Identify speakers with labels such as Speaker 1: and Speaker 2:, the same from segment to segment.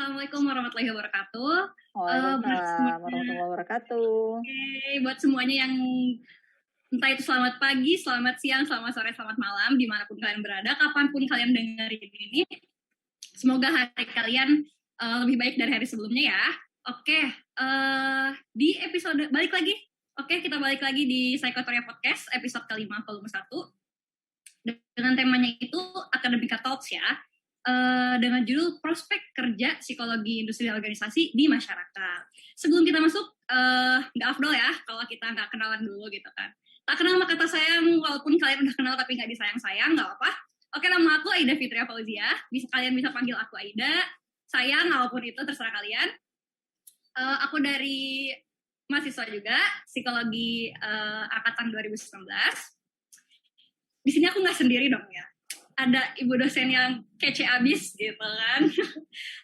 Speaker 1: Assalamualaikum warahmatullahi wabarakatuh. Buat
Speaker 2: Waalaikumsalam
Speaker 1: semuanya,
Speaker 2: warahmatullahi wabarakatuh.
Speaker 1: buat semuanya yang entah itu selamat pagi, selamat siang, selamat sore, selamat malam, dimanapun kalian berada, kapanpun kalian dengerin ini, semoga hari kalian lebih baik dari hari sebelumnya ya. Oke, di episode balik lagi. Oke, kita balik lagi di Psikotoria Podcast episode kelima volume 1 dengan temanya itu Akademika Talks ya. Dengan judul Prospek Kerja Psikologi Industri dan Organisasi di Masyarakat. Sebelum kita masuk, nggak afdol ya kalau kita nggak kenalan dulu gitu kan. Tak kenal maka kata sayang, walaupun kalian udah kenal tapi nggak disayang-sayang, nggak apa-apa. Oke, nama aku Aida Fitria Fauzia. Kalian bisa panggil aku Aida. Sayang, walaupun itu terserah kalian. Aku dari mahasiswa juga, psikologi angkatan 2019. Di sini aku nggak sendiri dong ya. Ada ibu dosen yang kece abis gitu kan.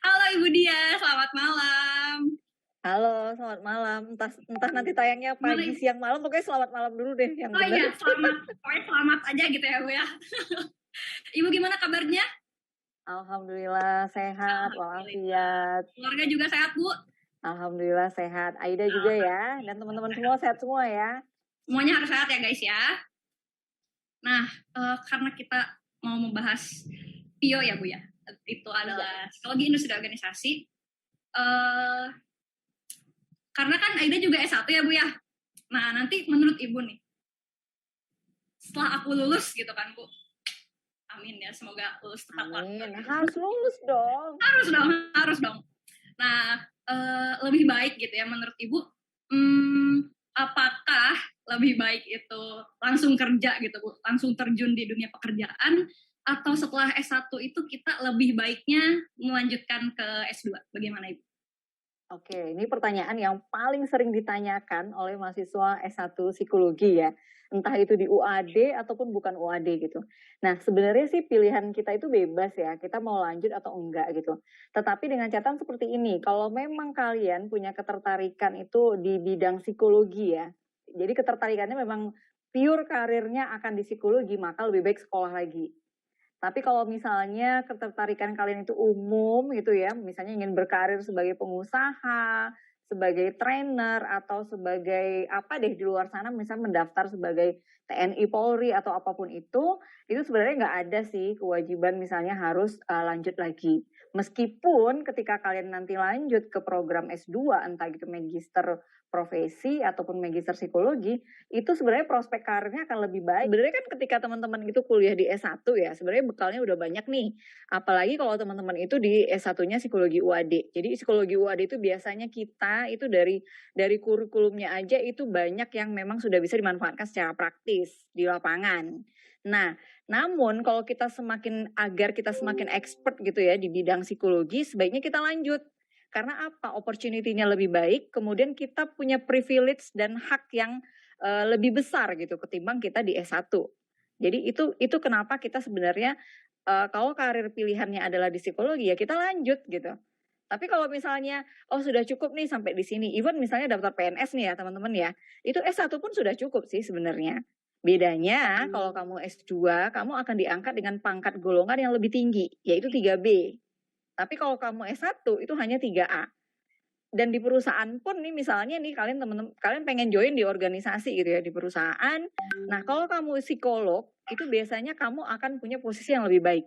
Speaker 1: Halo Ibu Dia, selamat malam.
Speaker 2: Halo, selamat malam. Entah nanti tayangnya pagi, siang, malam, pokoknya selamat malam dulu deh yang benar.
Speaker 1: Iya, pokoknya selamat aja gitu ya Bu ya. Ibu gimana kabarnya?
Speaker 2: Alhamdulillah sehat, walafiat.
Speaker 1: Keluarga juga sehat Bu?
Speaker 2: Alhamdulillah sehat. Aida juga ya, dan teman-teman semua sehat semua ya.
Speaker 1: Semuanya harus sehat ya guys ya. Nah, karena kita mau membahas PIO ya Bu ya, itu adalah psikologi industri dan organisasi. Karena kan Aida juga S1 ya Bu ya. Nah, nanti menurut Ibu nih, setelah aku lulus gitu kan Bu, amin ya, semoga lulus tepat waktu.
Speaker 2: Amin, harus lulus dong.
Speaker 1: Harus dong. Nah, lebih baik gitu ya menurut Ibu, apakah lebih baik itu langsung kerja gitu Bu, langsung terjun di dunia pekerjaan, atau setelah S1 itu kita lebih baiknya melanjutkan ke S2? Bagaimana Ibu?
Speaker 2: Oke, ini pertanyaan yang paling sering ditanyakan oleh mahasiswa S1 psikologi ya. Entah itu di UAD ataupun bukan UAD gitu. Nah, sebenarnya sih pilihan kita itu bebas ya, kita mau lanjut atau enggak gitu. Tetapi dengan catatan seperti ini, kalau memang kalian punya ketertarikan itu di bidang psikologi ya, jadi ketertarikannya memang pure karirnya akan di psikologi, maka lebih baik sekolah lagi. Tapi kalau misalnya ketertarikan kalian itu umum gitu ya, misalnya ingin berkarir sebagai pengusaha, sebagai trainer, atau sebagai apa deh di luar sana, misalnya mendaftar sebagai TNI Polri atau apapun itu sebenarnya nggak ada sih kewajiban misalnya harus lanjut lagi. Meskipun ketika kalian nanti lanjut ke program S2, entah itu magister profesi ataupun magister psikologi, itu sebenarnya prospek karirnya akan lebih baik. Sebenarnya kan ketika teman-teman itu kuliah di S1 ya, sebenarnya bekalnya udah banyak nih. Apalagi kalau teman-teman itu di S1-nya psikologi UAD. Jadi psikologi UAD itu biasanya kita itu dari kurikulumnya aja itu banyak yang memang sudah bisa dimanfaatkan secara praktis di lapangan. Nah, namun kalau agar kita semakin expert gitu ya di bidang psikologi, sebaiknya kita lanjut. Karena apa? Opportunity-nya lebih baik, kemudian kita punya privilege dan hak yang lebih besar gitu ketimbang kita di S1. Jadi itu kenapa kita sebenarnya kalau karir pilihannya adalah di psikologi ya kita lanjut gitu. Tapi kalau misalnya sudah cukup nih sampai di sini, even misalnya daftar PNS nih ya teman-teman ya, itu S1 pun sudah cukup sih sebenarnya. Bedanya kalau kamu S2, kamu akan diangkat dengan pangkat golongan yang lebih tinggi, yaitu 3B. Tapi kalau kamu S1 itu hanya 3A. Dan di perusahaan pun nih misalnya nih kalian pengen join di organisasi gitu ya di perusahaan. Nah, kalau kamu psikolog, itu biasanya kamu akan punya posisi yang lebih baik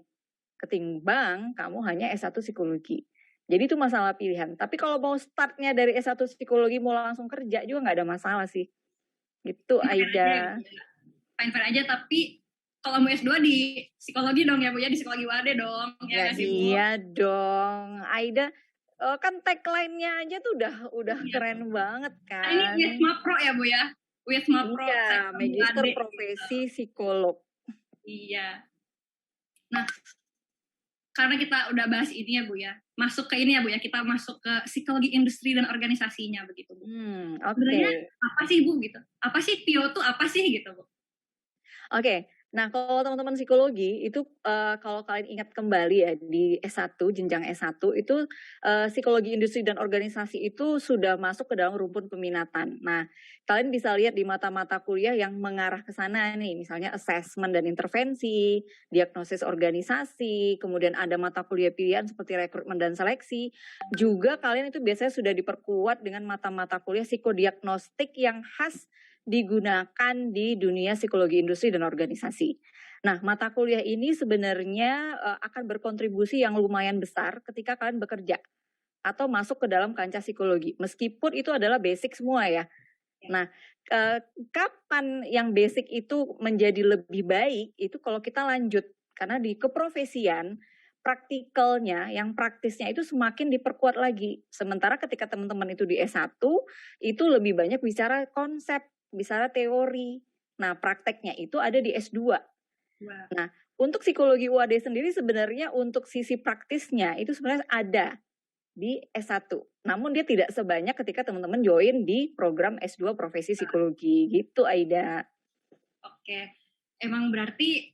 Speaker 2: ketimbang kamu hanya S1 psikologi. Jadi itu masalah pilihan. Tapi kalau mau startnya dari S1 psikologi mau langsung kerja juga nggak ada masalah sih. Gitu Aida.
Speaker 1: Fine-fine aja, tapi kalau mau S2 di psikologi dong ya Bu ya, di psikologi UAD dong.
Speaker 2: Ya iya dong. Aida kan tagline-nya aja tuh udah keren banget kan.
Speaker 1: Ini Wisma Pro ya Bu ya? Wisma Pro.
Speaker 2: Iya, magister profesi psikolog.
Speaker 1: Iya. Nah, karena kita udah bahas ini ya Bu ya, masuk ke ini ya Bu ya, kita masuk ke psikologi industri dan organisasinya begitu Bu.
Speaker 2: Oke.
Speaker 1: Sebenarnya apa sih Bu gitu? Apa sih PIO tuh apa sih gitu Bu?
Speaker 2: Oke, Nah, kalau teman-teman psikologi itu, kalau kalian ingat kembali ya di S1, jenjang S1 itu, psikologi industri dan organisasi itu sudah masuk ke dalam rumpun peminatan. Nah, kalian bisa lihat di mata-mata kuliah yang mengarah ke sana nih, misalnya assessment dan intervensi, diagnosis organisasi, kemudian ada mata kuliah pilihan seperti rekrutmen dan seleksi. Juga kalian itu biasanya sudah diperkuat dengan mata-mata kuliah psikodiagnostik yang khas digunakan di dunia psikologi industri dan organisasi. Nah, mata kuliah ini sebenarnya akan berkontribusi yang lumayan besar ketika kalian bekerja atau masuk ke dalam kancah psikologi. Meskipun itu adalah basic semua ya. Nah, kapan yang basic itu menjadi lebih baik itu kalau kita lanjut, karena di keprofesian praktikalnya, yang praktisnya itu semakin diperkuat lagi. Sementara ketika teman-teman itu di S1 itu lebih banyak bicara konsep, bicara teori. Nah, prakteknya itu ada di S2. Nah, untuk psikologi UAD sendiri sebenarnya untuk sisi praktisnya itu sebenarnya ada di S1. Namun dia tidak sebanyak ketika teman-teman join di program S2 Profesi Psikologi. Gitu, Aida.
Speaker 1: Oke. Emang berarti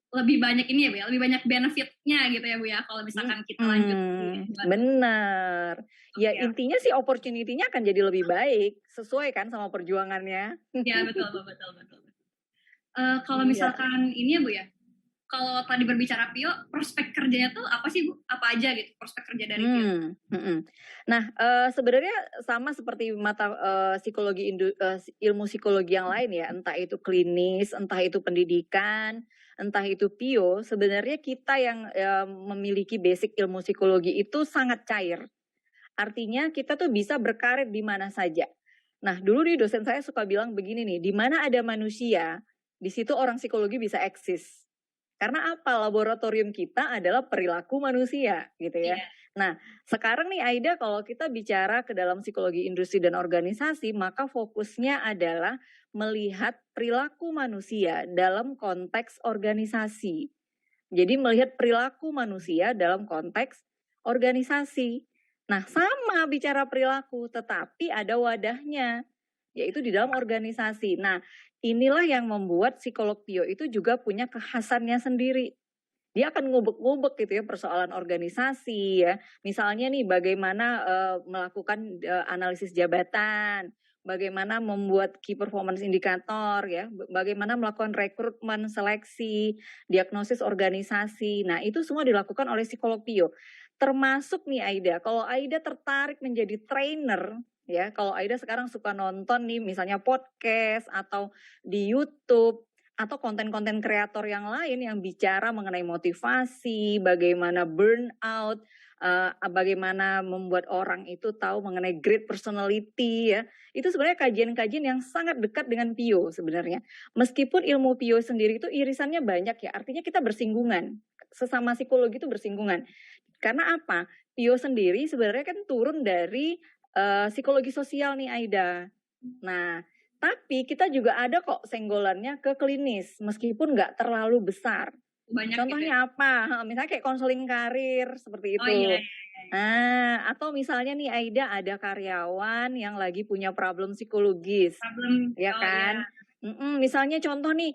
Speaker 1: lebih banyak ini ya Bu ya, lebih banyak benefitnya gitu ya Bu ya, kalau misalkan kita lanjut di S2.
Speaker 2: Bener. Ya intinya sih opportunity-nya akan jadi lebih baik, sesuai kan sama perjuangannya.
Speaker 1: Ya betul. Kalau misalkan ini ya Bu ya, kalau tadi berbicara Pio, prospek kerjanya tuh apa sih Bu? Apa aja gitu prospek kerja dari Pio?
Speaker 2: Nah, sebenarnya sama seperti mata ilmu psikologi yang lain ya, entah itu klinis, entah itu pendidikan, entah itu Pio, sebenarnya kita yang memiliki basic ilmu psikologi itu sangat cair. Artinya kita tuh bisa berkarir di mana saja. Nah, dulu nih dosen saya suka bilang begini nih, di mana ada manusia, di situ orang psikologi bisa eksis. Karena apa? Laboratorium kita adalah perilaku manusia, gitu ya. Nah, sekarang nih Aida, kalau kita bicara ke dalam psikologi industri dan organisasi, maka fokusnya adalah melihat perilaku manusia dalam konteks organisasi. Jadi melihat perilaku manusia dalam konteks organisasi. Nah, sama bicara perilaku, tetapi ada wadahnya, yaitu di dalam organisasi. Nah, inilah yang membuat psikolog Pio itu juga punya kekhasannya sendiri. Dia akan ngubek-ngubek gitu ya persoalan organisasi ya. Misalnya nih bagaimana melakukan analisis jabatan, bagaimana membuat key performance indicator ya, bagaimana melakukan rekrutmen, seleksi, diagnosis organisasi. Nah, itu semua dilakukan oleh psikolog Pio. Termasuk nih Aida, kalau Aida tertarik menjadi trainer ya, kalau Aida sekarang suka nonton nih misalnya podcast atau di YouTube atau konten-konten kreator yang lain yang bicara mengenai motivasi, bagaimana burnout, bagaimana membuat orang itu tahu mengenai great personality ya. Itu sebenarnya kajian-kajian yang sangat dekat dengan Pio sebenarnya. Meskipun ilmu Pio sendiri itu irisannya banyak ya, artinya kita bersinggungan. Sesama psikologi itu bersinggungan. Karena apa? Pio sendiri sebenarnya kan turun dari psikologi sosial nih Aida. Nah, tapi kita juga ada kok senggolannya ke klinis, meskipun nggak terlalu besar.
Speaker 1: Banyak
Speaker 2: contohnya gitu apa? Misalnya kayak konseling karir seperti itu.
Speaker 1: Iya.
Speaker 2: Nah, atau misalnya nih Aida ada karyawan yang lagi punya problem psikologis, ya kan? Misalnya contoh nih,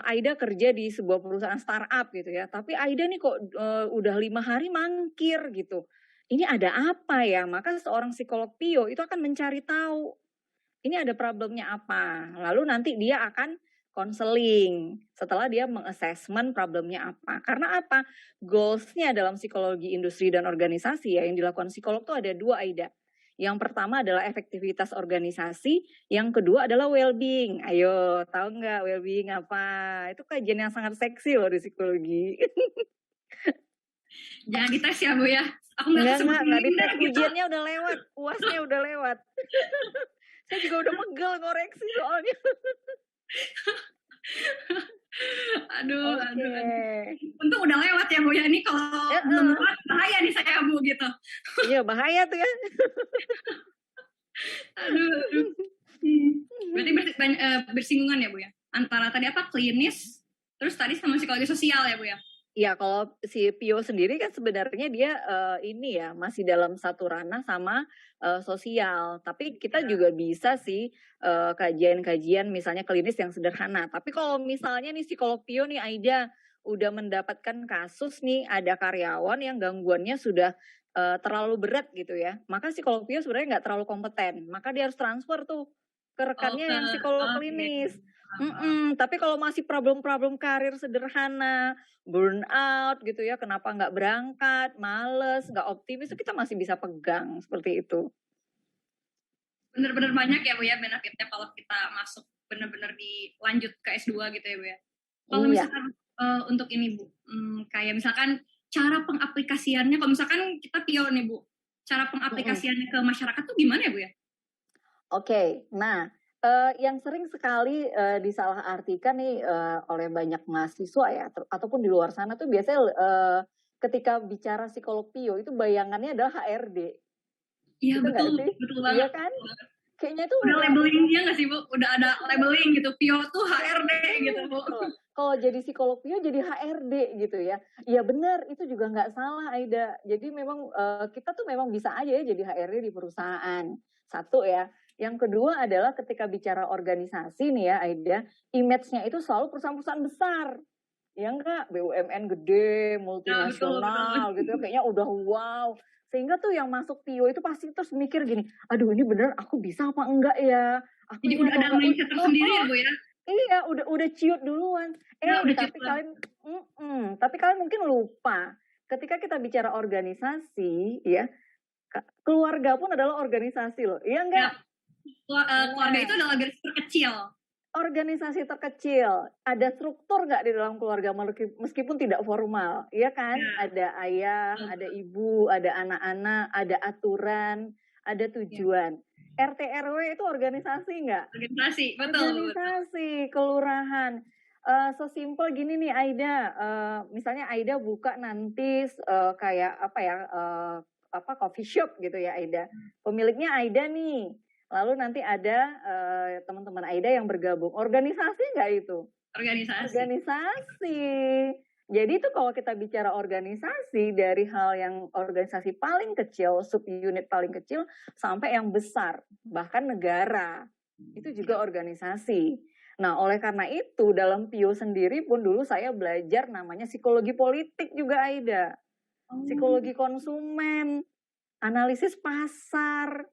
Speaker 2: Aida kerja di sebuah perusahaan startup gitu ya, tapi Aida nih kok udah 5 hari mangkir gitu. Ini ada apa ya? Maka seorang psikolog Pio itu akan mencari tahu ini ada problemnya apa. Lalu nanti dia akan konseling setelah dia mengassessment problemnya apa. Karena apa? Goals-nya dalam psikologi industri dan organisasi ya yang dilakukan psikolog itu ada 2 Aida. Yang pertama adalah efektivitas organisasi, yang kedua adalah well-being. Ayo, tahu nggak well-being apa? Itu kajian yang sangat seksi loh di psikologi.
Speaker 1: Jangan dites ya Bu ya. Aku
Speaker 2: nggak dites, ujiannya udah lewat, UASnya udah lewat. Saya juga udah pegel ngoreksi soalnya.
Speaker 1: Aduh. Untung udah lewat ya Bu ya. Ini kalau belum lewat bahaya nih saya Bu gitu.
Speaker 2: Iya bahaya tuh ya.
Speaker 1: Aduh. Berarti bersinggungan ya Bu ya. Antara tadi apa klinis, terus tadi sama psikologi sosial ya Bu ya.
Speaker 2: Ya, kalau si Pio sendiri kan sebenarnya dia, ini ya, masih dalam satu ranah sama, sosial. Tapi kita
Speaker 1: Ya,
Speaker 2: juga bisa sih, kajian-kajian misalnya klinis yang sederhana. Tapi kalau misalnya nih psikolog Pio nih, Aida, udah mendapatkan kasus nih, ada karyawan yang gangguannya sudah, terlalu berat gitu ya, maka psikolog Pio sebenarnya nggak terlalu kompeten. Maka dia harus transfer tuh ke rekannya
Speaker 1: oke,
Speaker 2: yang psikolog
Speaker 1: oke,
Speaker 2: klinis.
Speaker 1: paham.
Speaker 2: Tapi kalau masih problem-problem karir sederhana, burnout gitu ya, kenapa nggak berangkat, males, nggak optimis, itu kita masih bisa pegang, seperti itu.
Speaker 1: Bener-bener banyak ya Bu ya benefitnya kalau kita masuk bener-bener dilanjut ke S2 gitu ya Bu ya. Kalau
Speaker 2: Iya,
Speaker 1: misalkan untuk ini Bu, kayak misalkan cara pengaplikasiannya, kalau misalkan kita PIO nih Bu, cara
Speaker 2: mhm.
Speaker 1: pengaplikasiannya ke masyarakat tuh gimana ya Bu ya?
Speaker 2: Oke, nah, yang sering sekali, disalahartikan nih, oleh banyak mahasiswa ya, ataupun di luar sana tuh biasanya, ketika bicara psikolog Pio itu bayangannya adalah HRD,
Speaker 1: Iya
Speaker 2: gitu
Speaker 1: betul,
Speaker 2: nggak sih?
Speaker 1: betul
Speaker 2: Iya
Speaker 1: banget.
Speaker 2: kan? Kayaknya tuh
Speaker 1: Udah
Speaker 2: udah
Speaker 1: labelingnya nggak sih Bu? Udah ada labeling gitu, PIO tuh HRD gitu Bu.
Speaker 2: betul. Kalau jadi psikolog Pio jadi HRD gitu ya. Iya benar, itu juga nggak salah Aida. Jadi memang, kita tuh memang bisa aja ya jadi HRD di perusahaan. Satu ya. Yang kedua adalah ketika bicara organisasi nih ya Aida, image-nya itu selalu perusahaan-perusahaan besar. Ya enggak, BUMN gede,
Speaker 1: Nah betul, betul.
Speaker 2: multinasional gitu ya, kayaknya udah wow. Sehingga tuh yang masuk Pio itu pasti terus mikir gini, "Aduh ini bener aku bisa apa enggak ya? Aku
Speaker 1: Jadi
Speaker 2: ini
Speaker 1: udah
Speaker 2: apa
Speaker 1: ada
Speaker 2: enggak?"
Speaker 1: mindset tersendiri ya Bu ya?
Speaker 2: Iya, udah ciut duluan.
Speaker 1: Ya udah
Speaker 2: Tapi
Speaker 1: cukup.
Speaker 2: kalian tapi kalian mungkin lupa, ketika kita bicara organisasi ya, keluarga pun adalah organisasi loh, iya
Speaker 1: Ya,
Speaker 2: enggak?
Speaker 1: keluarga itu
Speaker 2: Nah,
Speaker 1: adalah garis terkecil.
Speaker 2: organisasi terkecil, ada struktur nggak di dalam keluarga meskipun tidak formal, iya kan?
Speaker 1: Ya,
Speaker 2: Ada ayah,
Speaker 1: betul,
Speaker 2: ada
Speaker 1: betul.
Speaker 2: ibu, ada anak-anak, ada aturan, ada
Speaker 1: Ya,
Speaker 2: tujuan. RT RW itu organisasi nggak?
Speaker 1: organisasi, betul, betul.
Speaker 2: Organisasi, kelurahan. Sesimpel gini nih Aida, misalnya Aida buka nanti kayak apa ya, coffee shop gitu ya Aida. Pemiliknya Aida nih, lalu nanti ada, teman-teman Aida yang bergabung. Organisasi nggak itu?
Speaker 1: Organisasi.
Speaker 2: Organisasi. Jadi itu kalau kita bicara organisasi, dari hal yang organisasi paling kecil, sub-unit paling kecil, sampai yang besar, bahkan negara. Itu juga organisasi. Nah, oleh karena itu, dalam Pio sendiri pun dulu saya belajar namanya psikologi politik juga, Aida.
Speaker 1: Oh,
Speaker 2: Psikologi konsumen, analisis pasar,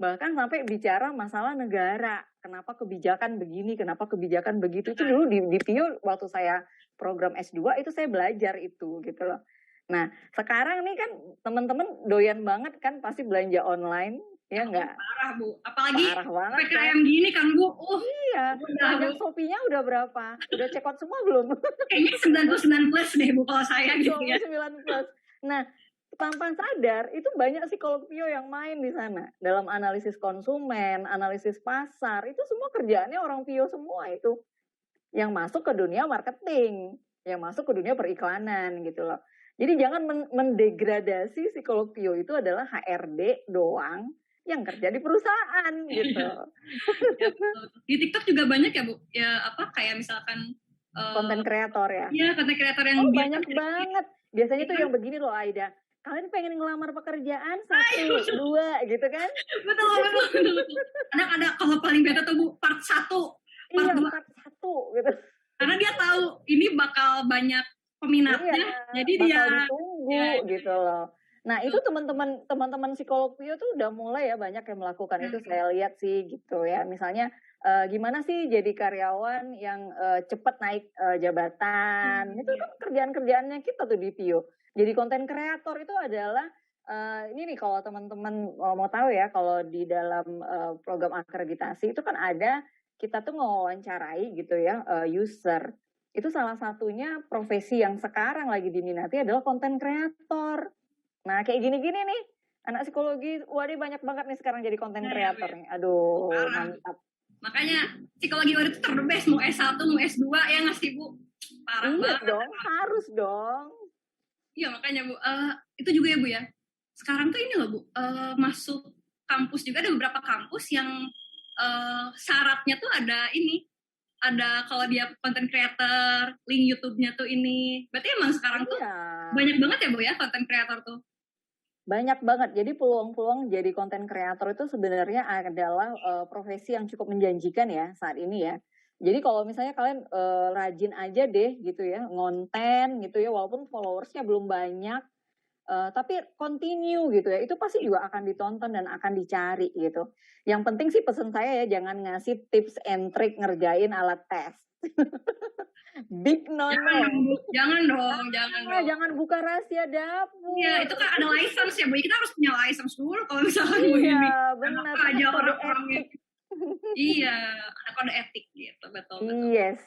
Speaker 2: bahkan sampai bicara masalah negara. Kenapa kebijakan begini, kenapa kebijakan begitu. Itu dulu di Pio waktu saya program S2 itu saya belajar itu gitu loh. Nah, sekarang nih kan teman-teman doyan banget kan pasti belanja online, ya
Speaker 1: oh,
Speaker 2: enggak?
Speaker 1: parah Bu. Apalagi
Speaker 2: Parah banget kan?
Speaker 1: PPKM gini kan Bu.
Speaker 2: Iya,
Speaker 1: Udah Bu.
Speaker 2: pajak Shopee-nya udah berapa? Udah check out semua belum?
Speaker 1: Kayaknya 99 plus deh Bu kalau saya gitu ya.
Speaker 2: 29 plus. Nah, tanpa sadar itu banyak psikolog Pio yang main di sana dalam analisis konsumen, analisis pasar, itu semua kerjaannya orang Pio semua itu yang masuk ke dunia marketing, yang masuk ke dunia periklanan gitu loh. Jadi jangan mendegradasi psikolog Pio itu adalah HRD doang yang kerja di perusahaan gitu.
Speaker 1: Ya, betul. Di TikTok juga banyak ya Bu. Ya apa kayak misalkan
Speaker 2: Konten kreator ya.
Speaker 1: ya konten kreator yang
Speaker 2: Oh
Speaker 1: dia
Speaker 2: banyak
Speaker 1: kerja di
Speaker 2: banget. Biasanya tuh
Speaker 1: kita.
Speaker 2: yang begini loh Aida. Kalian pengen ngelamar pekerjaan
Speaker 1: Ayo,
Speaker 2: 1, 2 gitu kan?
Speaker 1: betul, betul, betul, betul. Kadang ada kalau paling beta tuh Bu part 1, part
Speaker 2: Iya
Speaker 1: 2.
Speaker 2: part 1 gitu.
Speaker 1: Karena dia tahu ini bakal banyak
Speaker 2: Iya,
Speaker 1: peminatnya, jadi dia
Speaker 2: bakal
Speaker 1: ya
Speaker 2: ditunggu
Speaker 1: itu
Speaker 2: gitu loh. Nah itu teman-teman psikolog Pio tuh udah mulai ya banyak yang melakukan itu saya lihat sih gitu ya. Misalnya gimana sih jadi karyawan yang cepat naik jabatan. Itu kan kerjaan-kerjaannya kita tuh di Pio. Jadi konten kreator itu adalah ini nih kalau teman-teman mau tahu ya, kalau di dalam program akreditasi itu kan ada kita tuh mewawancarai gitu ya user. Itu salah satunya profesi yang sekarang lagi diminati adalah konten kreator. Nah, kayak gini-gini nih, anak psikologi, waduh banyak banget nih sekarang jadi konten
Speaker 1: nah, ya,
Speaker 2: kreator nih. Aduh,
Speaker 1: parah.
Speaker 2: mantap.
Speaker 1: Makanya psikologi waktu itu terbest mau S1 mau S2 ya nggak sih Bu? Parah
Speaker 2: Iya
Speaker 1: banget.
Speaker 2: dong, harus dong.
Speaker 1: Iya makanya Bu. Itu juga ya Bu ya. Sekarang tuh ini loh Bu, masuk kampus juga ada beberapa kampus yang syaratnya tuh ada ini ada kalau dia content creator, link YouTube-nya tuh ini. Berarti emang sekarang tuh banyak banget ya Bu ya content creator tuh?
Speaker 2: Banyak banget. Jadi peluang-peluang jadi content creator itu sebenarnya adalah profesi yang cukup menjanjikan ya saat ini ya. Jadi kalau misalnya kalian rajin aja deh gitu ya, ngonten gitu ya, walaupun followersnya belum banyak, tapi continue gitu ya, itu pasti juga akan ditonton dan akan dicari gitu. Yang penting sih pesan saya ya, jangan ngasih tips and trick ngerjain alat tes. Big no no.
Speaker 1: Jangan dong.
Speaker 2: Jangan buka rahasia dapur.
Speaker 1: Iya, itu kan ada license ya Bu. Kita harus punya license dulu kalau misalkan mau ini.
Speaker 2: Iya, benar.
Speaker 1: Apa aja orang-orang itu. Iya, ada kode etik gitu, betul.
Speaker 2: Yes.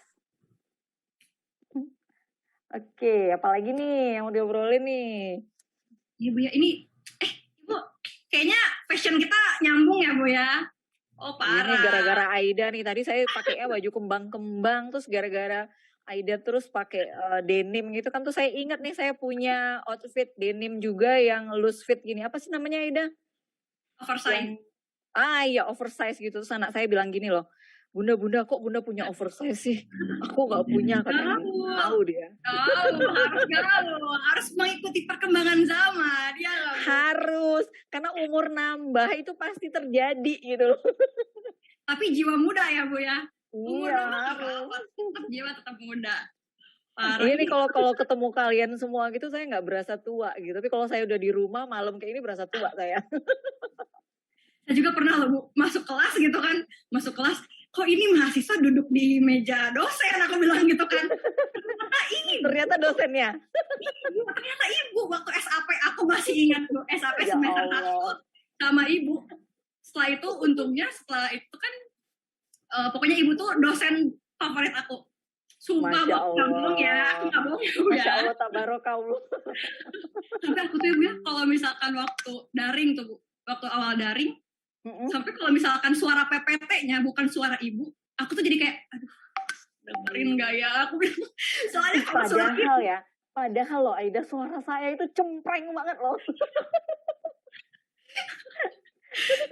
Speaker 2: Oke, apalagi nih yang mau diobrolin nih?
Speaker 1: Iya Bu ya, ini Ibu, kayaknya fashion kita nyambung ya Bu ya. Oh parah.
Speaker 2: Ini gara-gara Aida nih, tadi saya pakai baju kembang-kembang, terus gara-gara Aida terus pakai denim gitu kan, tuh saya ingat nih saya punya outfit denim juga yang loose fit gini, apa sih namanya Aida?
Speaker 1: Oversize.
Speaker 2: Iya oversize gitu, terus anak saya bilang gini loh, Bunda kok Bunda punya oversize sih? Aku nggak punya katanya. Tahu dia.
Speaker 1: Harus mengikuti perkembangan zaman. Ya,
Speaker 2: harus, karena umur nambah itu pasti terjadi gitu loh.
Speaker 1: Tapi jiwa muda ya Bu ya.
Speaker 2: Umur harus.
Speaker 1: Tetap jiwa tetap muda.
Speaker 2: Ini kalau ketemu kalian semua gitu saya nggak berasa tua gitu, tapi kalau saya udah di rumah malam kayak ini berasa tua saya.
Speaker 1: Saya juga pernah loh Bu, masuk kelas gitu kan, kok ini mahasiswa duduk di meja dosen, aku bilang gitu kan.
Speaker 2: Ternyata dosennya.
Speaker 1: Ternyata ibu, waktu SAP aku masih ingat Bu, SAP semester 1 sama ibu. Setelah itu untungnya setelah itu kan pokoknya ibu tuh dosen favorit aku. Sumpah Bu, nggak bohong ya, nggak bohong ya.
Speaker 2: Masya Allah, tabarakallah.
Speaker 1: Tapi aku tuh ya, kalau misalkan waktu daring tuh Bu, waktu awal daring, sampai kalau misalkan suara PPT-nya bukan suara ibu, aku tuh jadi kayak, aduh, dengerin gak ya? Aku soalnya
Speaker 2: padahal loh Aida, suara saya itu cempreng banget loh.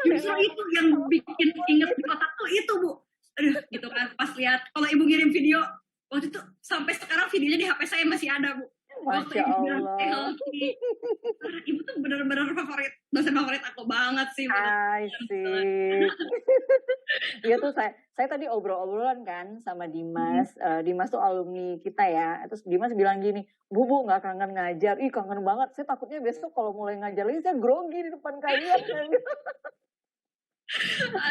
Speaker 1: Justru itu yang bikin inget di otakku itu Bu. Aduh, gitu kan, pas lihat kalau ibu ngirim video, waktu itu sampai sekarang videonya di HP saya masih ada Bu. Waktu
Speaker 2: Masya
Speaker 1: ibu bilang,
Speaker 2: Allah.
Speaker 1: ibu tuh bener-bener dosen favorit aku banget sih.
Speaker 2: Asik. Iya tuh saya tadi obrol-obrolan kan sama Dimas. Dimas tuh alumni kita ya. Terus Dimas bilang gini, Bu nggak kangen ngajar? Ih kangen banget. Saya takutnya besok kalau mulai ngajar lagi saya grogi di depan kalian.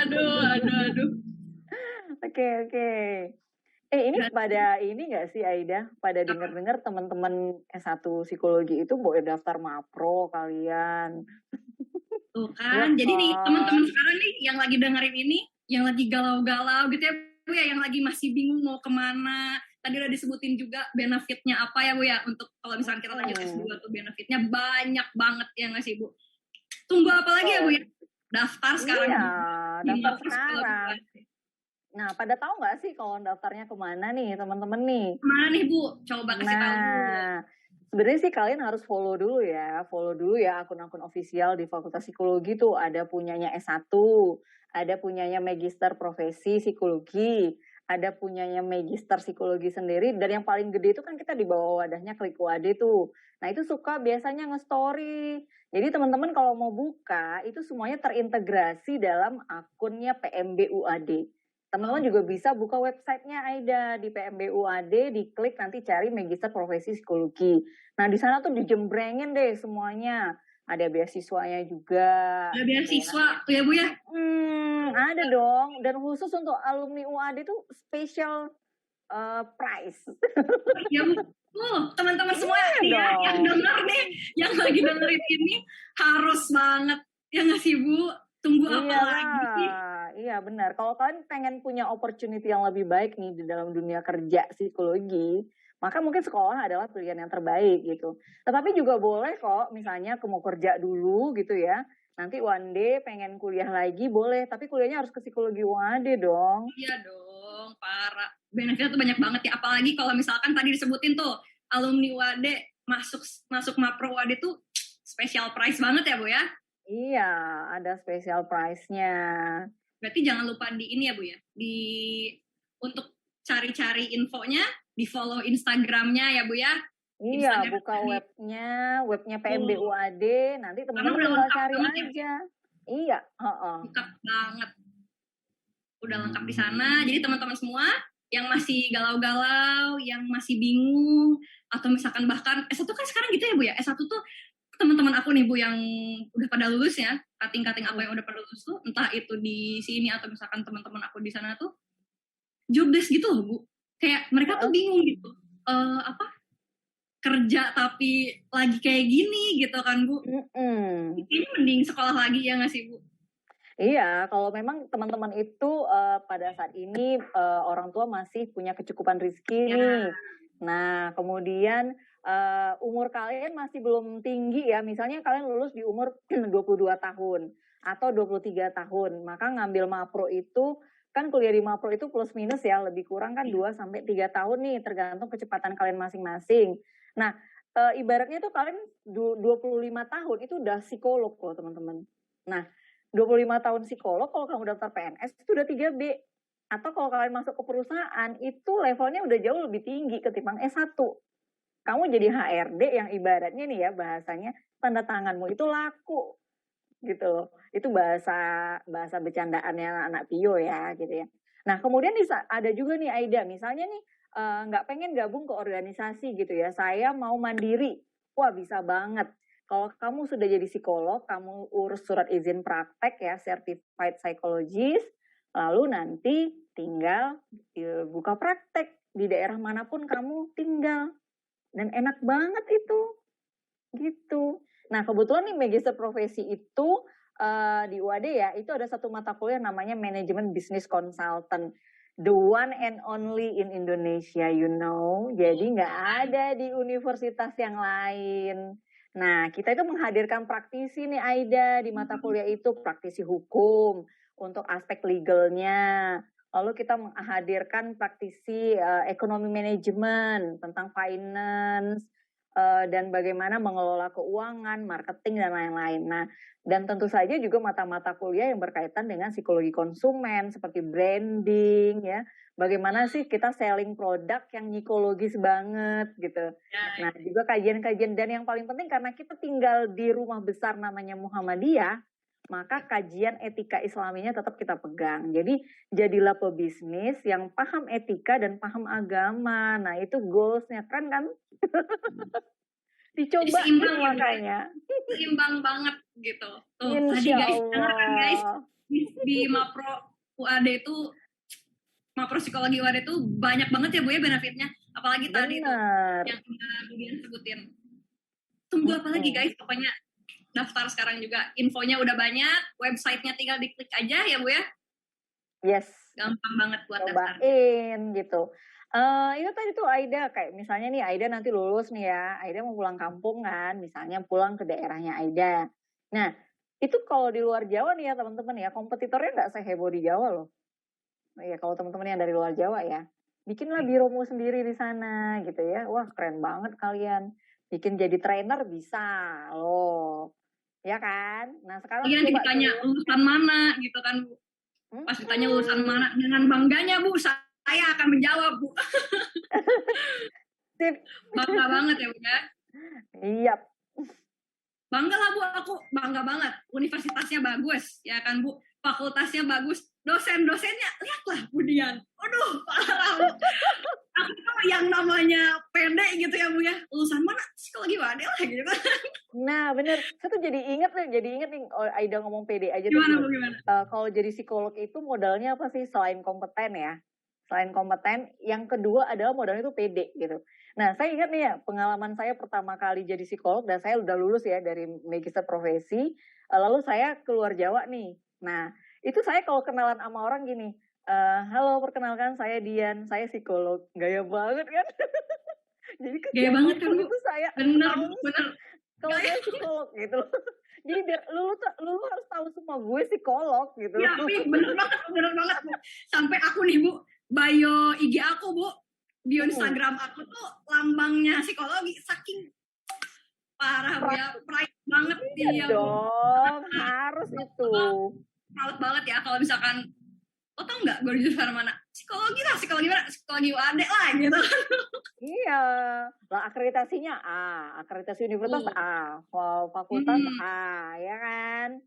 Speaker 1: Aduh.
Speaker 2: Oke. Ini pada ini nggak sih Aida? Pada dengar-dengar teman-teman S1 psikologi itu boleh daftar mapro kalian.
Speaker 1: Tuh kan, jadi nih teman-teman sekarang nih yang lagi dengerin ini, yang lagi galau-galau gitu ya Bu ya, yang lagi masih bingung mau kemana. Tadi udah disebutin juga benefitnya apa ya Bu ya, untuk kalau misalnya kita lanjut S2 tuh benefitnya banyak banget ya nggak sih Bu? Tunggu apa lagi ya Bu ya? Daftar sekarang.
Speaker 2: Iya, daftar sekarang. Nah, pada tahu nggak sih kalau daftarnya kemana nih teman-teman nih?
Speaker 1: Kemana nih Bu? Coba kasih tahu dulu.
Speaker 2: Sebenarnya sih kalian harus follow dulu ya akun-akun official di Fakultas Psikologi tuh, ada punyanya S1, ada punyanya Magister Profesi Psikologi, ada punyanya Magister Psikologi sendiri, dan yang paling gede itu kan kita di bawah wadahnya Klik UAD tuh. Nah itu suka biasanya nge-story. Jadi teman-teman kalau mau buka itu semuanya terintegrasi dalam akunnya PMB UAD. Teman-teman juga bisa buka websitenya Aida di PMB UAD, diklik nanti cari Magister Profesi Psikologi. Nah di sana tuh dijembrengin deh semuanya. Ada beasiswanya juga.
Speaker 1: Ada beasiswa tuh ya Bu ya?
Speaker 2: Ada dong. Dan khusus untuk alumni UAD tuh special price.
Speaker 1: Ya Bu. Teman-teman semua ya, yang denger nih, yang lagi dengerin ini harus banget ya nggak sih Bu? Tunggu apa lagi?
Speaker 2: Iya benar. Kalau kalian pengen punya opportunity yang lebih baik nih di dalam dunia kerja psikologi, maka mungkin sekolah adalah pilihan yang terbaik gitu. Tetapi juga boleh kok, misalnya aku mau kerja dulu gitu ya. Nanti one day pengen kuliah lagi boleh, tapi kuliahnya harus ke psikologi UAD dong.
Speaker 1: Iya dong, parah. Benefitnya tuh banyak banget ya. Apalagi kalau misalkan tadi disebutin tuh alumni UAD masuk mapro UAD tuh special price banget ya Bu ya?
Speaker 2: Iya, ada special price-nya.
Speaker 1: Berarti jangan lupa di ini ya Bu ya, untuk cari-cari infonya, di follow Instagramnya ya Bu ya.
Speaker 2: Iya,
Speaker 1: Instagram
Speaker 2: buka
Speaker 1: di
Speaker 2: webnya
Speaker 1: oh,
Speaker 2: PMBUAD, nanti
Speaker 1: karena
Speaker 2: teman-teman
Speaker 1: udah
Speaker 2: tinggal
Speaker 1: lengkap
Speaker 2: cari
Speaker 1: banget ya,
Speaker 2: aja. Iya, heeh.
Speaker 1: lengkap banget. Udah lengkap di sana. Jadi teman-teman semua yang masih galau-galau, yang masih bingung, atau misalkan bahkan S1 kan sekarang gitu ya Bu ya. S1 tuh teman-teman aku nih Bu yang udah pada lulus ya, kating-kating aku yang udah pada lulus tuh, entah itu di sini atau misalkan teman-teman aku di sana tuh jobless gitu loh Bu. Kayak mereka tuh bingung gitu. Apa kerja tapi lagi kayak gini gitu kan Bu. Ini mending sekolah lagi ya nggak sih Bu?
Speaker 2: Iya, kalau memang teman-teman itu pada saat ini orang tua masih punya kecukupan rezeki
Speaker 1: Ya.
Speaker 2: nih. Nah, kemudian umur kalian masih belum tinggi ya. Misalnya kalian lulus di umur 22 tahun atau 23 tahun, maka ngambil mapro itu kan kuliah di mapro itu plus minus ya, lebih kurang kan 2 sampai 3 tahun nih tergantung kecepatan kalian masing-masing. Nah, ibaratnya itu kalian 25 tahun itu udah psikolog loh, teman-teman. Nah, 25 tahun psikolog, kalau kamu daftar PNS itu udah 3B. Atau kalau kalian masuk ke perusahaan, itu levelnya udah jauh lebih tinggi ketimbang S1. Kamu jadi HRD yang ibaratnya nih ya bahasanya, tanda tanganmu itu laku. Gitu loh. Itu bahasa bercandaannya anak Pio ya gitu ya. Nah kemudian ada juga nih Aida, misalnya nih nggak pengen gabung ke organisasi gitu ya, saya mau mandiri. Wah bisa banget. Kalau kamu sudah jadi psikolog, kamu urus surat izin praktek ya, certified psychologist, lalu nanti tinggal buka praktek di daerah manapun kamu tinggal. Dan enak banget itu, gitu. Nah kebetulan nih magister profesi itu di UAD ya, itu ada satu mata kuliah namanya Manajemen Business Consultant. The one and only in Indonesia, you know. Jadi nggak ada di universitas yang lain. Nah, kita itu menghadirkan praktisi nih Aida di mata kuliah itu, praktisi hukum untuk aspek legalnya. Lalu kita menghadirkan praktisi ekonomi manajemen tentang finance dan bagaimana mengelola keuangan, marketing dan lain-lain. Nah, dan tentu saja juga mata-mata kuliah yang berkaitan dengan psikologi konsumen seperti branding ya. Bagaimana sih kita selling produk yang psikologis banget gitu. Nah, juga kajian-kajian dan yang paling penting karena kita tinggal di rumah besar namanya Muhammadiyah, maka kajian etika islaminya tetap kita pegang. Jadi jadilah pebisnis yang paham etika dan paham agama. Nah, itu goals-nya kan? Dicoba
Speaker 1: seimbang
Speaker 2: gitu makanya.
Speaker 1: Seimbang banget gitu. Tuh, tadi
Speaker 2: Insya
Speaker 1: guys,
Speaker 2: Allah.
Speaker 1: dengarkan guys, di Mapro UAD itu, Mapro Psikologi UAD itu banyak banget ya Bu ya benefitnya. Apalagi tadi itu yang Budian sebutin. Tunggu apa lagi guys, pokoknya daftar sekarang juga. Infonya udah banyak, websitenya tinggal diklik aja ya Bu ya.
Speaker 2: Yes.
Speaker 1: Gampang banget buat daftar.
Speaker 2: Cobain gitu. Itu tadi tuh Aida, kayak misalnya nih Aida nanti lulus nih ya, Aida mau pulang kampung kan, misalnya pulang ke daerahnya Aida. Nah, itu kalau di luar Jawa nih ya teman-teman ya, kompetitornya nggak seheboh di Jawa loh. Ya kalau teman-teman yang dari luar Jawa ya, bikinlah biromu sendiri di sana gitu ya. Wah keren banget kalian. Bikin jadi trainer bisa loh. Ya kan? Nah sekarang
Speaker 1: nanti ditanya lulusan mana gitu kan Bu. Pas ditanya lulusan mana, dengan bangganya Bu, saya akan menjawab Bu. Bangga banget ya Bu ya.
Speaker 2: Iya.
Speaker 1: Bangga lah Bu, aku bangga banget. Universitasnya bagus, ya kan Bu. Fakultasnya bagus. Dosen-dosennya, lihatlah Budian. Aduh, parah Bu. Aku tuh yang namanya pendek gitu ya Bu ya. Lulusan mana? Psikologi UAD lah gitu.
Speaker 2: Nah bener, saya tuh jadi inget nih Aida ngomong pede aja.
Speaker 1: Gimana Bu, gimana?
Speaker 2: Kalau jadi psikolog itu modalnya apa sih selain kompeten ya? Selain kompeten, yang kedua adalah modalnya itu pede gitu. Nah saya ingat nih ya, pengalaman saya pertama kali jadi psikolog dan saya udah lulus ya dari magister profesi, lalu saya keluar Jawa nih. Nah itu saya kalau kenalan sama orang gini, halo perkenalkan saya Dian, saya psikolog. Gaya banget kan? Jadi
Speaker 1: gaya banget kan Bu?
Speaker 2: itu saya
Speaker 1: bener.
Speaker 2: Kalau saya psikolog gitu loh. Jadi biar lu harus tahu semua gue psikolog gitu.
Speaker 1: Ya, bener banget Bu. Sampai aku nih Bu, bio IG aku Bu, bio Instagram aku tuh lambangnya psikologi, saking parah Bu ya, pride banget dia
Speaker 2: dong, harus itu.
Speaker 1: Proud banget ya kalau misalkan, lo tau nggak gue jurusan mana? psikologi UAD lah gitu.
Speaker 2: Iya, lah akreditasinya A, akreditasi universitas A, fakultas A, ya kan?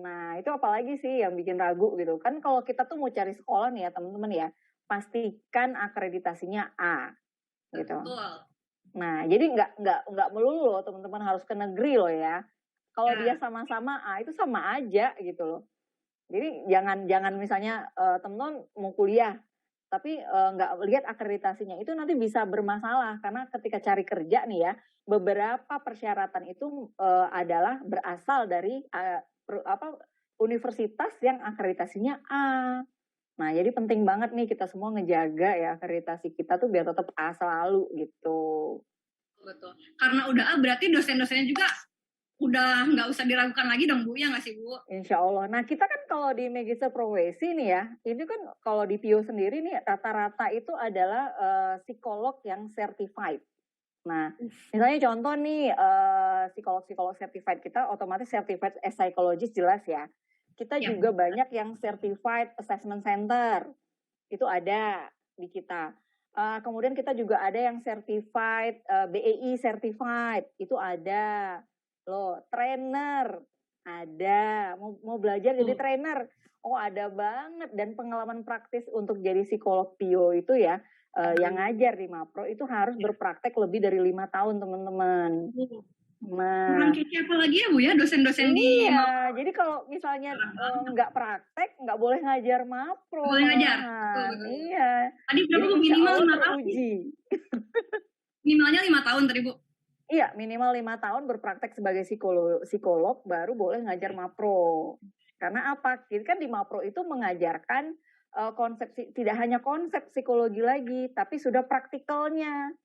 Speaker 2: Nah, itu apalagi sih yang bikin ragu gitu. Kan kalau kita tuh mau cari sekolah nih ya teman-teman ya, pastikan akreditasinya A, gitu.
Speaker 1: Betul.
Speaker 2: Nah, jadi nggak melulu loh teman-teman harus ke negeri loh ya. Kalau dia sama-sama A itu sama aja gitu loh. Jadi jangan misalnya teman-teman mau kuliah tapi nggak lihat akreditasinya, itu nanti bisa bermasalah karena ketika cari kerja nih ya, beberapa persyaratan itu adalah berasal dari universitas yang akreditasinya A. Nah, jadi penting banget nih kita semua ngejaga ya akreditasi kita tuh biar tetap A selalu gitu.
Speaker 1: Betul. Karena udah A berarti dosen-dosennya juga udah nggak usah diragukan lagi dong Bu, ya nggak sih Bu?
Speaker 2: Insya Allah. Nah kita kan kalau di Magister Profesi nih ya, ini kan kalau di PIO sendiri nih rata-rata itu adalah psikolog yang certified. Nah misalnya contoh nih psikolog-psikolog certified kita otomatis certified as psychologist jelas ya. Kita juga banyak yang certified assessment center, itu ada di kita. Kemudian kita juga ada yang certified BEI certified, itu ada loh. Trainer ada, mau belajar jadi trainer, oh ada banget. Dan pengalaman praktis untuk jadi psikolog PIO itu ya yang ngajar di Mapro itu harus berpraktek lebih dari 5 tahun teman-teman.
Speaker 1: Kurang kece apa lagi ya Bu ya dosen-dosen di
Speaker 2: Iya, jadi kalau misalnya nggak praktek, nggak boleh ngajar Mapro.
Speaker 1: boleh ngajar.
Speaker 2: Iya.
Speaker 1: Tadi berapa Bu? Minimal 5 tahun. Minimalnya 5 tahun tadi Bu.
Speaker 2: Iya, minimal 5 tahun berpraktek sebagai psikolog baru boleh ngajar Mapro. Karena apa? Jadi kan di Mapro itu mengajarkan konsep, tidak hanya konsep psikologi lagi, tapi sudah praktikalnya,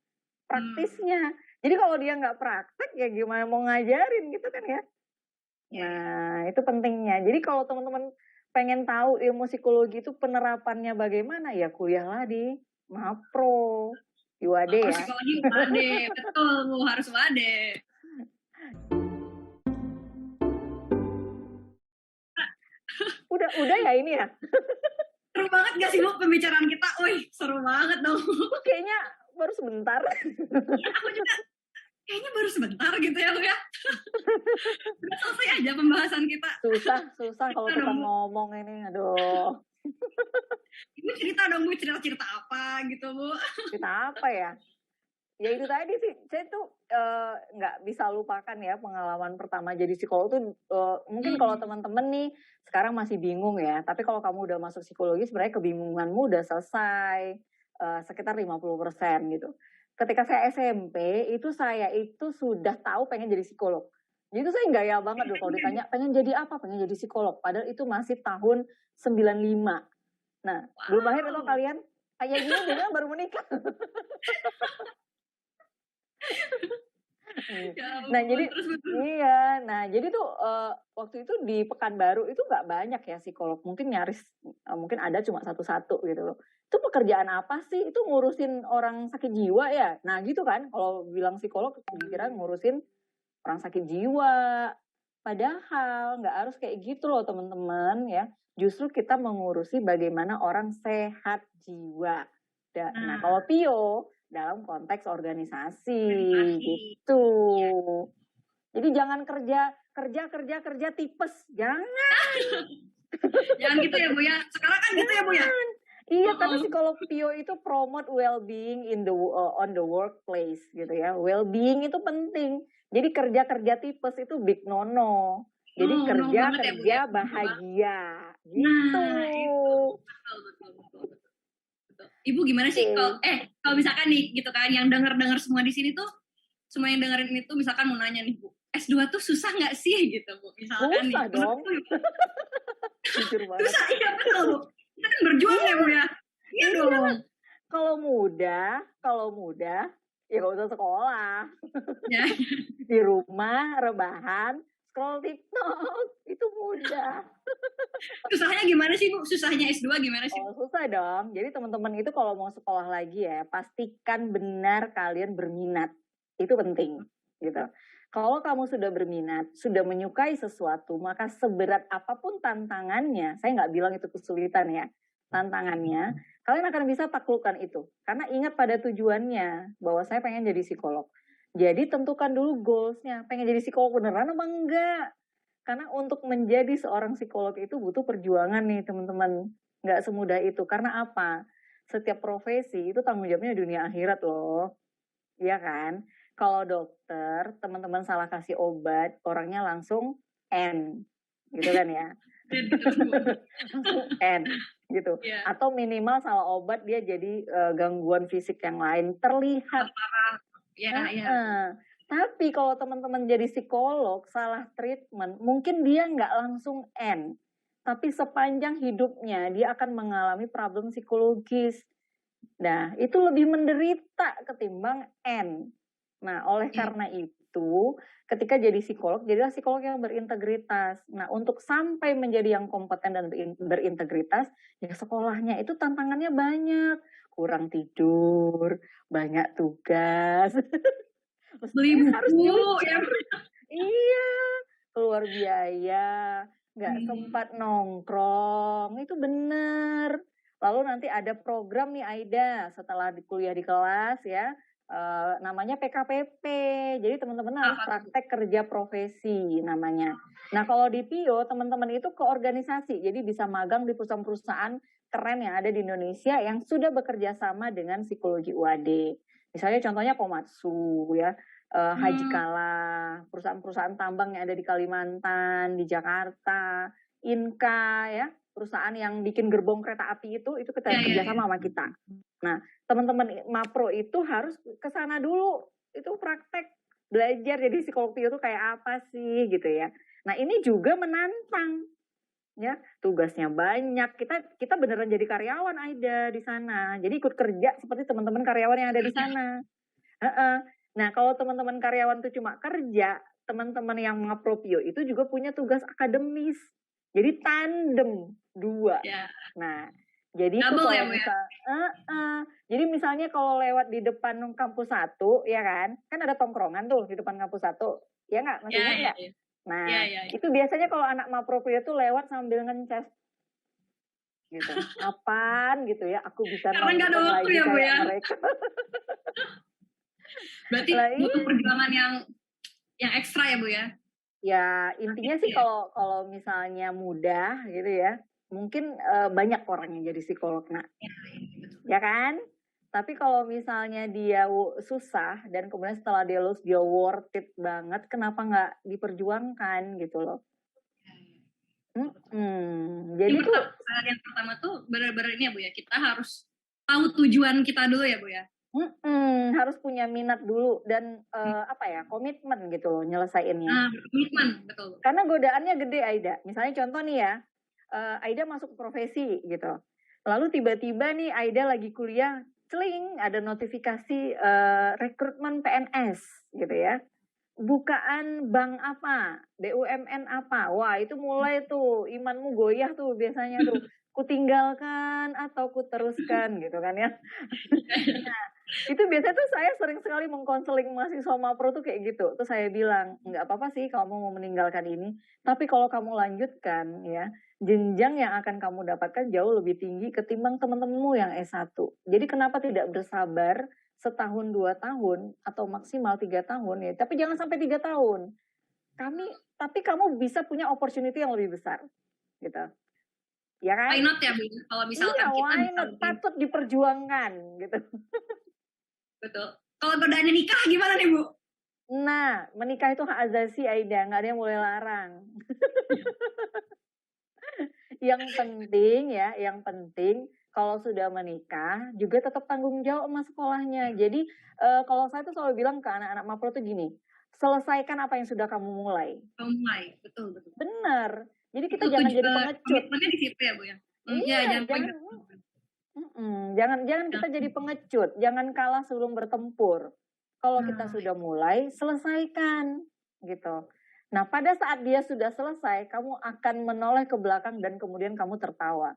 Speaker 2: praktisnya. Jadi kalau dia nggak praktek ya gimana mau ngajarin gitu kan ya? Nah, itu pentingnya. Jadi kalau teman-teman pengen tahu ilmu psikologi itu penerapannya bagaimana, ya kuliahlah di Mapro, di UAD ya.
Speaker 1: Psikologi UAD, betul Bu, harus UAD.
Speaker 2: Udah ya ini ya.
Speaker 1: Seru banget gak sih Bu pembicaraan kita? Wih, seru banget dong.
Speaker 2: Kayaknya baru sebentar.
Speaker 1: Ya, aku juga kayaknya baru sebentar gitu ya Bu ya. Udah selesai aja pembahasan kita.
Speaker 2: Susah kalau kita ngomong ini, aduh.
Speaker 1: Ibu cerita dong Bu, cerita apa gitu Bu?
Speaker 2: Cerita apa ya? Ya itu tadi sih, saya tuh nggak bisa lupakan ya pengalaman pertama jadi psikolog tuh. Mungkin kalau teman-teman nih sekarang masih bingung ya, tapi kalau kamu udah masuk psikologi sebenarnya kebingunganmu udah selesai sekitar 50% gitu. Ketika saya SMP itu saya itu sudah tahu pengen jadi psikolog. Jadi itu saya gaya banget loh kalau ditanya pengen jadi apa, pengen jadi psikolog. Padahal itu masih tahun 95. Nah, belum lahir atau kalian? Kayak gini biasanya baru menikah. Nah jadi iya, nah jadi tuh waktu itu di Pekanbaru itu nggak banyak ya psikolog, mungkin nyaris mungkin ada cuma satu-satu gitu loh. Itu pekerjaan apa sih? Itu ngurusin orang sakit jiwa ya? Nah gitu kan, kalau bilang psikolog dikira ngurusin orang sakit jiwa. Padahal nggak harus kayak gitu loh teman-teman ya. Justru kita mengurusi bagaimana orang sehat jiwa. Nah kalau PIO dalam konteks organisasi gitu. Jadi jangan kerja tipes, jangan.
Speaker 1: Jangan gitu ya Bu ya. Sekarang kan gitu ya Bu ya.
Speaker 2: Iya, karena psikolog PIO itu promote well-being on the workplace gitu ya. Well-being itu penting. Jadi kerja tipes itu big no-no. Jadi kerja bahagia gitu.
Speaker 1: Betul. Ibu gimana sih kalau misalkan nih gitu kan yang dengar semua di sini tuh, semua yang dengerin ini tuh misalkan mau nanya nih Bu, S2 tuh susah nggak sih gitu Bu? Misalkan
Speaker 2: susah
Speaker 1: nih.
Speaker 2: Dong. Jujur banget.
Speaker 1: Susah, iya betul Bu. Kita kan berjuang ya Bu ya. Iya dong.
Speaker 2: Kalau muda ya gak usah sekolah. Ya. Di rumah rebahan scroll TikTok itu mudah.
Speaker 1: Susahnya gimana sih Bu? Susahnya S2 gimana sih?
Speaker 2: Oh, susah dong. Jadi teman-teman itu kalau mau sekolah lagi ya, pastikan benar kalian berminat. Itu penting gitu. Kalau kamu sudah berminat, sudah menyukai sesuatu, maka seberat apapun tantangannya, saya nggak bilang itu kesulitan ya, tantangannya, kalian akan bisa taklukkan itu. Karena ingat pada tujuannya, bahwa saya pengen jadi psikolog. Jadi tentukan dulu goals-nya, pengen jadi psikolog beneran apa enggak? Karena untuk menjadi seorang psikolog itu butuh perjuangan nih teman-teman. Nggak semudah itu. Karena apa? Setiap profesi itu tanggung jawabnya dunia akhirat loh. Iya kan? Kalau dokter, teman-teman salah kasih obat, orangnya langsung N. Gitu kan ya? Langsung N. Gitu.
Speaker 1: Yeah.
Speaker 2: Atau minimal salah obat dia jadi gangguan fisik yang lain. Terlihat.
Speaker 1: Yeah.
Speaker 2: Tapi kalau teman-teman jadi psikolog, salah treatment, mungkin dia nggak langsung end. Tapi sepanjang hidupnya, dia akan mengalami problem psikologis. Nah, itu lebih menderita ketimbang end. Nah, oleh karena itu, ketika jadi psikolog, jadilah psikolog yang berintegritas. Nah, untuk sampai menjadi yang kompeten dan berintegritas, ya sekolahnya itu tantangannya banyak. Kurang tidur, banyak tugas.
Speaker 1: Beli buku
Speaker 2: harus ya. Iya, keluar biaya, nggak sempat nongkrong, itu bener. Lalu nanti ada program nih Aida setelah kuliah di kelas ya, namanya PKPP. Jadi teman-teman harus praktek kerja profesi namanya. Nah kalau di PIO teman-teman itu ke organisasi, jadi bisa magang di perusahaan-perusahaan keren yang ada di Indonesia yang sudah bekerja sama dengan psikologi UAD. Misalnya contohnya Komatsu ya, Haji Kala, perusahaan-perusahaan tambang yang ada di Kalimantan, di Jakarta, Inka ya, perusahaan yang bikin gerbong kereta api itu kita kerjasama sama kita. Nah, teman-teman Mapro itu harus ke sana dulu, itu praktek belajar jadi psikolog itu kayak apa sih gitu ya. Nah, ini juga menantang. Ya, tugasnya banyak. Kita beneran jadi karyawan Aida di sana. Jadi ikut kerja seperti teman-teman karyawan yang ada di sana. Nah, kalau teman-teman karyawan itu cuma kerja, teman-teman yang Mapropio itu juga punya tugas akademis. Jadi tandem 2. Yeah. Nah, jadi itu kalau jadi misalnya kalau lewat di depan kampus 1, ya kan ada tongkrongan tuh di depan kampus 1, ya nggak? Masih ingat nggak? Nah, itu biasanya kalau anak Mapropio tuh lewat sambil ngeces gitu. Kapan gitu ya aku bisa nongkrong lagi ya, kayak mereka.
Speaker 1: Berarti butuh perjuangan yang ekstra ya Bu ya?
Speaker 2: Ya intinya sih kalau misalnya mudah gitu ya, mungkin banyak orang yang jadi psikolog nak, ya kan? Tapi kalau misalnya dia susah dan kemudian setelah dia lulus dia worth it banget, kenapa nggak diperjuangkan gitu loh? Jadi tuh
Speaker 1: yang pertama tuh benar-benar ini ya Bu ya, kita harus tahu tujuan kita dulu ya Bu ya.
Speaker 2: Harus punya minat dulu dan komitmen gitu loh nyelesainnya.
Speaker 1: Komitmen, betul.
Speaker 2: Karena godaannya gede Aida. Misalnya contoh nih ya, Aida masuk profesi gitu. Lalu tiba-tiba nih Aida lagi kuliah, celing ada notifikasi rekrutmen PNS gitu ya. Bukaan bank apa, BUMN apa. Wah itu mulai tuh imanmu goyah tuh biasanya tuh. Kutinggalkan atau kuteruskan gitu kan ya. Nah, itu biasanya tuh saya sering sekali mengkonseling mahasiswa Mapro tuh kayak gitu. Terus saya bilang, nggak apa-apa sih kalau mau meninggalkan ini, tapi kalau kamu lanjutkan ya, jenjang yang akan kamu dapatkan jauh lebih tinggi ketimbang teman-temanmu yang S1. Jadi kenapa tidak bersabar setahun 2 tahun atau maksimal 3 tahun ya, tapi jangan sampai 3 tahun. Tapi kamu bisa punya opportunity yang lebih besar gitu. Ya kan?
Speaker 1: Why not ya Bu? Kalau misalkan kita
Speaker 2: why not? Patut diperjuangkan gitu.
Speaker 1: Betul. Kalau godaannya nikah gimana nih Bu?
Speaker 2: Nah, menikah itu hak asasi Aida, nggak ada yang boleh larang. Yang penting kalau sudah menikah juga tetap tanggung jawab sama sekolahnya. Jadi kalau saya tuh selalu bilang ke anak-anak Mapro tuh gini, selesaikan apa yang sudah kamu mulai.
Speaker 1: Betul.
Speaker 2: Benar. Jadi kita jangan jadi pengecut.
Speaker 1: Komitmennya di situ ya Bu ya?
Speaker 2: Jangan kita jadi pengecut, jangan kalah sebelum bertempur. Kalau kita sudah mulai, selesaikan gitu. Nah, pada saat dia sudah selesai, kamu akan menoleh ke belakang dan kemudian kamu tertawa.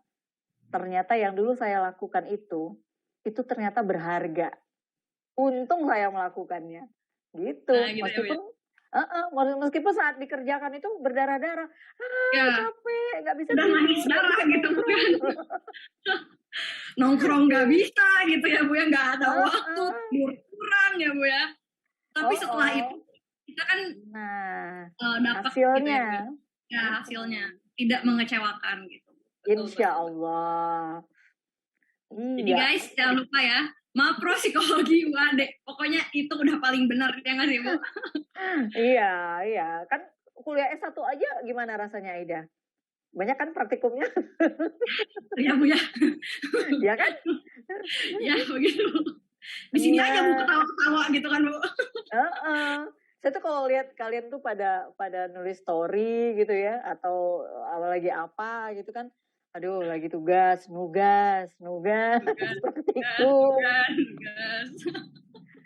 Speaker 2: Ternyata yang dulu saya lakukan itu ternyata berharga. Untung saya melakukannya. Gitu. Meskipun saat dikerjakan itu berdarah-darah, capek, nggak bisa
Speaker 1: nangis darah gitu kan. nongkrong nggak bisa gitu ya Bu ya, nggak ada waktu,
Speaker 2: Heeh.
Speaker 1: tidur kurang ya Bu ya. Tapi setelah itu
Speaker 2: Oh.
Speaker 1: kita kan
Speaker 2: Nah,
Speaker 1: dapat gitu ya Bu ya.
Speaker 2: hasilnya.
Speaker 1: Ya hasilnya tidak mengecewakan gitu.
Speaker 2: Insya
Speaker 1: Betul.
Speaker 2: Allah.
Speaker 1: Jadi
Speaker 2: Iya.
Speaker 1: guys, jangan lupa ya, Mapro Psikologi UAD. Pokoknya itu udah paling benar ya nggak sih Bu?
Speaker 2: Iya. Kan kuliah S1 aja gimana rasanya Aida? Banyak kan praktikumnya?
Speaker 1: Ya Bu ya.
Speaker 2: Ya kan?
Speaker 1: Ya begitu. Di sini aja Bu
Speaker 2: Nah,
Speaker 1: ketawa-ketawa gitu kan Bu.
Speaker 2: heeh. Saya tuh kalau lihat kalian tuh pada nulis story gitu ya, atau lagi apa gitu kan, aduh lagi nugas, praktikum.
Speaker 1: Tugas.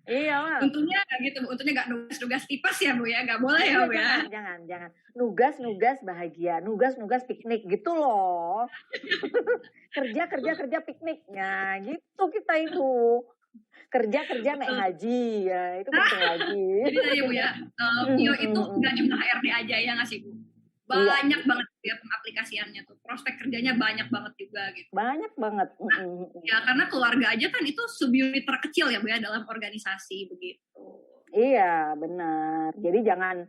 Speaker 2: Iyalah.
Speaker 1: Untungnya nggak gitu Bu, untungnya nggak nugas tipes ya Bu ya, nggak boleh ya
Speaker 2: Iya,
Speaker 1: Bu ya.
Speaker 2: jangan. Nugas bahagia, nugas piknik gitu loh. kerja piknik. Nah, gitu kita itu. Kerja naik haji, ya itu penting lagi.
Speaker 1: Jadi tadi Bu ya, Pio itu nggak cuma HRD aja ya nggak sih Bu? Banyak banget ya pengaplikasiannya tuh, prospek kerjanya banyak banget juga gitu.
Speaker 2: Banyak banget.
Speaker 1: Ya karena keluarga aja kan itu subunit terkecil ya Bu ya dalam organisasi begitu.
Speaker 2: Iya, benar. Jadi jangan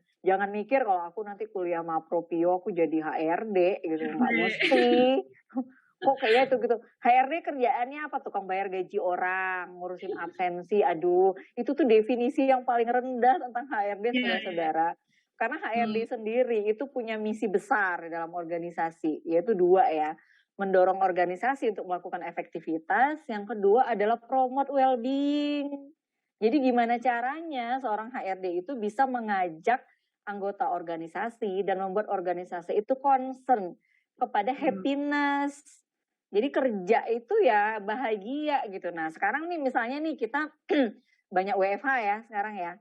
Speaker 2: mikir kalau aku nanti kuliah Mapro Pio aku jadi HRD gitu, nggak mesti. Kok kayaknya itu gitu. HRD kerjaannya apa? Tukang bayar gaji orang, ngurusin absensi. Aduh, itu tuh definisi yang paling rendah tentang HRD, saudara-saudara. Karena HRD sendiri itu punya misi besar dalam organisasi, yaitu 2 ya. Mendorong organisasi untuk melakukan efektivitas. Yang kedua adalah promote well-being. Jadi gimana caranya seorang HRD itu bisa mengajak anggota organisasi dan membuat organisasi itu concern kepada happiness. Jadi kerja itu ya bahagia gitu. Nah sekarang nih misalnya nih kita banyak WFH ya sekarang ya.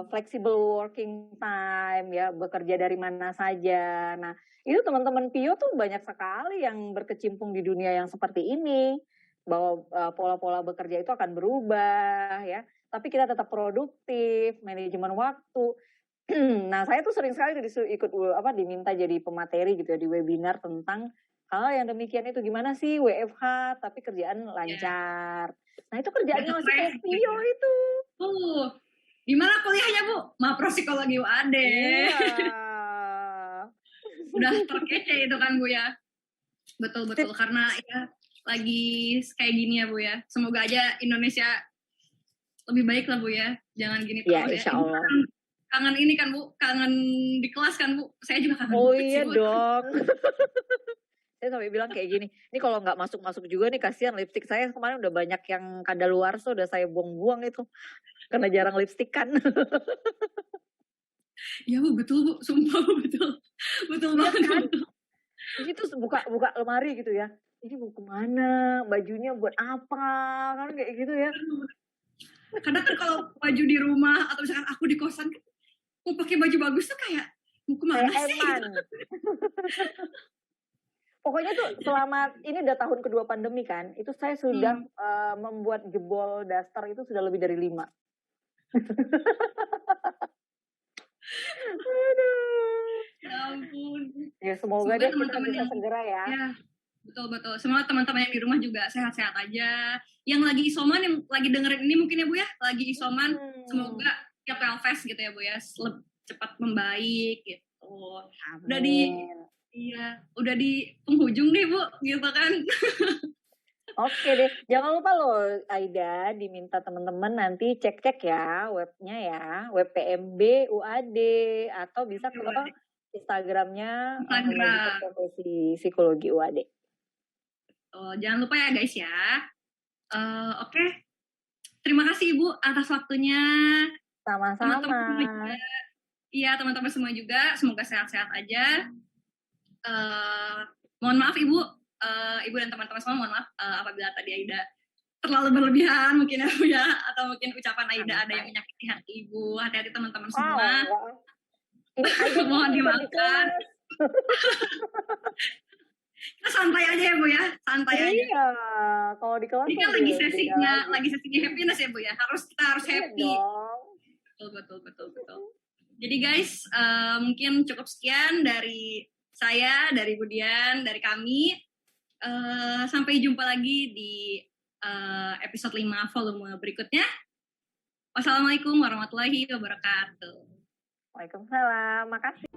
Speaker 2: Flexible working time ya, bekerja dari mana saja. Nah itu teman-teman Pio tuh banyak sekali yang berkecimpung di dunia yang seperti ini. Bahwa pola-pola bekerja itu akan berubah ya. Tapi kita tetap produktif, manajemen waktu. Nah saya tuh sering sekali diminta jadi pemateri gitu ya di webinar tentang hal yang demikian itu, gimana sih WFH tapi kerjaan lancar. Nah itu kerjaannya masih Pio itu.
Speaker 1: Gimana kuliahnya Bu? Mapro Psikologi UAD.
Speaker 2: Iya.
Speaker 1: Udah terkece itu kan Bu ya. Betul karena ya lagi kayak gini ya Bu ya. Semoga aja Indonesia lebih baik lah Bu ya. Jangan gini terus ya.
Speaker 2: Insya Allah.
Speaker 1: Kangen ini kan Bu, kangen di kelas kan Bu. Saya juga kangen
Speaker 2: Oh
Speaker 1: iya
Speaker 2: sih, dong. Saya sampai bilang kayak gini, ini kalau nggak masuk juga nih kasihan lipstik saya kemarin udah banyak yang kadaluarsa udah saya buang-buang itu karena jarang lipstik kan.
Speaker 1: Iya Bu, betul Bu, sumpah Bu, betul banget kan?
Speaker 2: Itu buka lemari gitu ya, ini mau kemana, bajunya buat apa, kan kayak gitu ya.
Speaker 1: Kadang kan kalau baju di rumah atau misalkan aku di kosan kan, mau pakai baju bagus tuh kayak mau kemana sih?
Speaker 2: Pokoknya tuh selama ini udah tahun kedua pandemi kan, itu saya sudah membuat jebol daster itu sudah lebih dari 5. Aduh.
Speaker 1: Ya ampun.
Speaker 2: Ya semoga deh kita bisa segera ya.
Speaker 1: Ya, betul. Semua teman-teman yang di rumah juga sehat-sehat aja. Yang lagi isoman, yang lagi dengerin ini mungkin ya Bu ya, lagi isoman, semoga ya pelves gitu ya Bu ya, cepat membaik gitu.
Speaker 2: Amin.
Speaker 1: Udah di penghujung nih Bu, gitu kan.
Speaker 2: Oke deh, jangan lupa loh Aida, diminta teman-teman nanti cek-cek ya webnya ya, web PMB UAD, atau bisa ke Instagramnya Profesi Psikologi UAD.
Speaker 1: Jangan lupa ya guys ya. Oke. Terima kasih Ibu atas waktunya.
Speaker 2: Sama-sama.
Speaker 1: Iya, teman-teman semua juga, semoga sehat-sehat aja. Mohon maaf Ibu dan teman-teman semua, mohon maaf apabila tadi Aida terlalu berlebihan mungkin ya Bu ya, atau mungkin ucapan Aida ada yang menyakiti hati Ibu. Hati-hati teman-teman semua. Mohon dimaafkan. Kita santai aja ya Bu ya, santai aja.
Speaker 2: Iya, kalau di kelas
Speaker 1: ini kan lagi sesinya happiness ya Bu ya, kita harus happy. Betul. Jadi guys, mungkin cukup sekian dari saya, dari Budian, dari kami. Sampai jumpa lagi di episode 5 volume berikutnya. Wassalamualaikum warahmatullahi wabarakatuh.
Speaker 2: Waalaikumsalam, makasih.